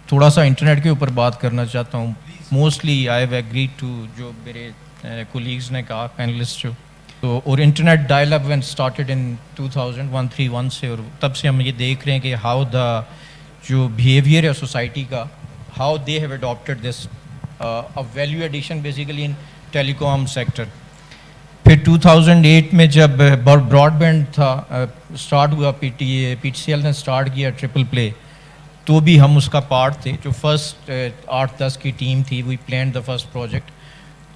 تھوڑا سا انٹرنیٹ کے اوپر بات کرنا چاہتا ہوں. Mostly I have agreed to جو میرے کولیگز نے کہا, پینلسٹ جو, تو اور internet dial up when started in 2001 سے, اور تب سے ہم یہ دیکھ رہے ہیں کہ ہاؤ دا جو بیہیویئر ہے سوسائٹی کا, how they have adapted this value addition basically in telecom sector. پھر 2008 میں جب براڈ بینڈ تھا اسٹارٹ ہوا, پی ٹی سی ایل نے اسٹارٹ کیا ٹرپل پلے, تو بھی ہم اس کا پارٹ تھے. جو فرسٹ 8-10 کی ٹیم تھی, وی پلانڈ دا فرسٹ پروجیکٹ.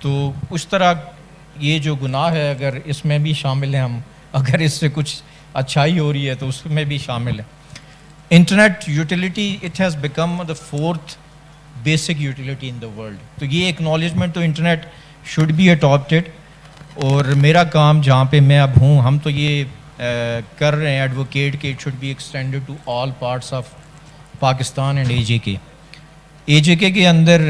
تو اس طرح یہ جو گناہ ہے اگر اس میں بھی شامل ہیں ہم, اگر اس سے کچھ اچھائی ہو رہی ہے تو اس میں بھی شامل ہے. Internet utility, it has become the 4th basic utility in the world. تو یہ ایکنالجمنٹ تو انٹرنیٹ شوڈ بی اڈاپٹیڈ. اور میرا کام جہاں پہ میں اب ہوں, ہم تو یہ کر رہے ہیں ایڈوکیٹ کہ it should be extended to all parts of Pakistan and A J K. A J کے اندر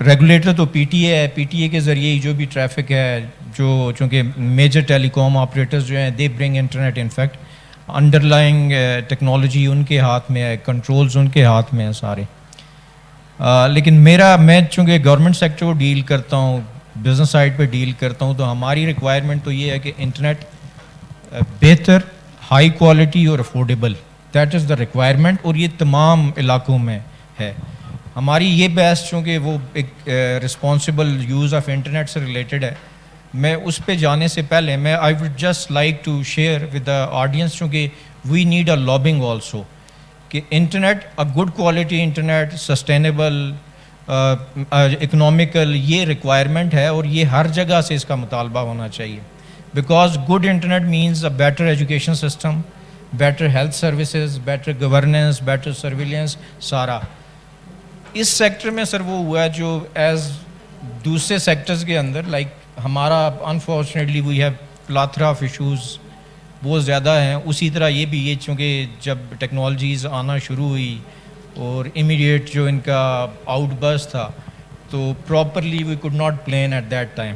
ریگولیٹر تو پی ٹی اے ہے. پی ٹی اے کے ذریعے ہی جو بھی ٹریفک ہے, جو چونکہ میجر ٹیلی کام آپریٹرز جو ہیں, they bring internet. In fact underlying technology ان کے ہاتھ میں ہے, کنٹرولز ان کے ہاتھ میں ہیں سارے. لیکن میں چونکہ گورنمنٹ سیکٹر کو ڈیل کرتا ہوں, بزنس سائڈ پہ ڈیل کرتا ہوں, تو ہماری ریکوائرمنٹ تو یہ ہے کہ انٹرنیٹ بہتر, ہائی کوالٹی اور affordable, that is the requirement. اور یہ تمام علاقوں میں ہے. ہماری یہ بحث چونکہ وہ ایک رسپانسبل یوز آف انٹرنیٹ سے ریلیٹڈ ہے, میں اس پہ جانے سے پہلے میں I would just like to share with the audience, چونکہ we need a lobbying also, کہ internet, a good quality internet, sustainable, economical, یہ ریکوائرمنٹ ہے. اور یہ ہر جگہ سے اس کا مطالبہ ہونا چاہیے, because good internet means a better education system, better health services, better governance, better surveillance. سارا اس سیکٹر میں سر وہ ہوا ہے جو ایز دوسرے سیکٹرز کے اندر, لائک ہمارا unfortunately we have plethora of issues بہت زیادہ ہیں. اسی طرح یہ بھی, یہ چونکہ جب ٹیکنالوجیز آنا شروع ہوئی اور امیڈیٹ جو ان کا آؤٹ برسٹ تھا, تو properly we could not plan at that time.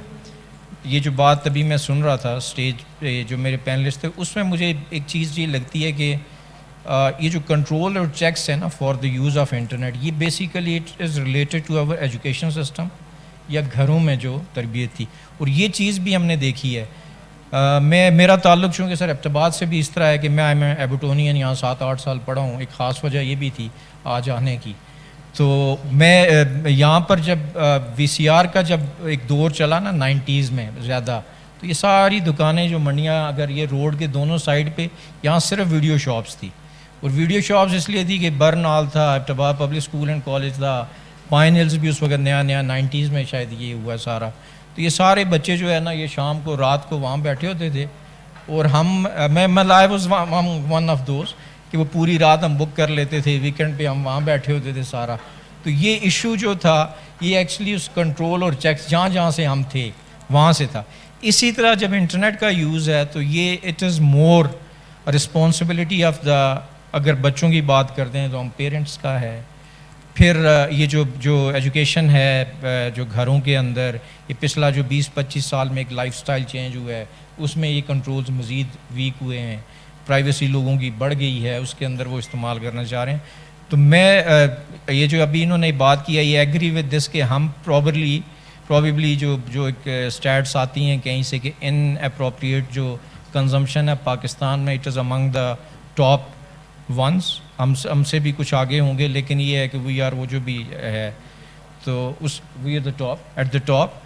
یہ جو بات ابھی میں سن رہا تھا اسٹیج پہ جو میرے پینلسٹ تھے, اس میں مجھے ایک چیز یہ لگتی ہے کہ یہ جو کنٹرول اور چیکس ہیں نا for the use of internet, یہ basically it is related to our education system, یا گھروں میں جو تربیت تھی. اور یہ چیز بھی ہم نے دیکھی ہے. میرا تعلق چونکہ سر ابتباد سے بھی اس طرح ہے کہ میں ایبوٹونین یہاں 7-8 سال پڑھا ہوں. ایک خاص وجہ یہ بھی تھی آج آنے کی. تو میں یہاں پر جب وی سی آر کا جب ایک دور چلا نا 90s میں زیادہ, تو یہ ساری دکانیں جو منڈیاں, اگر یہ روڈ کے دونوں سائڈ پہ, یہاں صرف ویڈیو شاپس تھی. اور ویڈیو شاپس اس لیے تھی کہ برن آل تھا, ابتباد پبلک اسکول اینڈ کالج تھا, پائن ہلز بھی اس وقت نیا 90s میں شاید یہ ہوا سارا. تو یہ سارے بچے جو ہے نا, یہ شام کو رات کو وہاں بیٹھے ہوتے تھے. اور میں I was one of those کہ وہ پوری رات ہم بک کر لیتے تھے, ویکینڈ پہ ہم وہاں بیٹھے ہوتے تھے سارا. تو یہ ایشو جو تھا یہ ایکچولی اس کنٹرول اور چیکس جہاں سے ہم تھے وہاں سے تھا. اسی طرح جب انٹرنیٹ کا یوز ہے تو یہ it is more responsibility of the, اگر بچوں کی بات کرتے ہیں تو ہم پیرنٹس کا ہے. پھر یہ جو ایجوکیشن ہے جو گھروں کے اندر, یہ پچھلا جو 20-25 سال میں ایک لائف سٹائل چینج ہوا ہے, اس میں یہ کنٹرولز مزید ویک ہوئے ہیں. پرائیویسی لوگوں کی بڑھ گئی ہے, اس کے اندر وہ استعمال کرنا چاہ رہے ہیں. تو میں یہ جو ابھی انہوں نے بات کیا, یہ ایگری ود دس کہ ہم پروبیبلی جو ایک اسٹیٹس آتی ہیں کہیں سے کہ ان اپروپریٹ جو کنزمپشن ہے پاکستان میں, it is among the top ones. ہم سے بھی کچھ آگے ہوں گے, لیکن یہ ہے کہ وی آر وہ جو بھی ہے, تو we are the top at the top.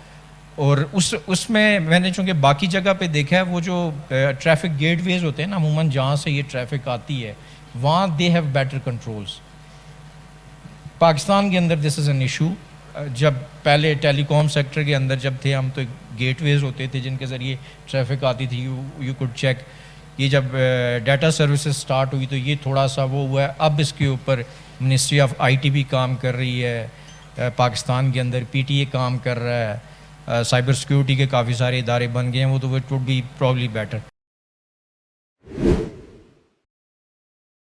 اور اس میں نے چونکہ باقی جگہ پہ دیکھا ہے, وہ جو ٹریفک گیٹ ویز ہوتے ہیں نا, عموماً جہاں سے یہ ٹریفک آتی ہے وہاں they have better controls. Pakistan کے اندر دس از این ایشو. جب پہلے ٹیلی کام سیکٹر کے اندر جب تھے ہم, تو گیٹ ویز ہوتے تھے جن کے ذریعے ٹریفک آتی تھی, یو کوڈ چیک. یہ جب ڈیٹا سروسز سٹارٹ ہوئی تو یہ تھوڑا سا وہ ہوا ہے. اب اس کے اوپر منسٹری آف آئی ٹی بھی کام کر رہی ہے پاکستان کے اندر, پی ٹی اے کام کر رہا ہے, سائبر سیکیورٹی کے کافی سارے ادارے بن گئے ہیں, وہ تو it would be probably better.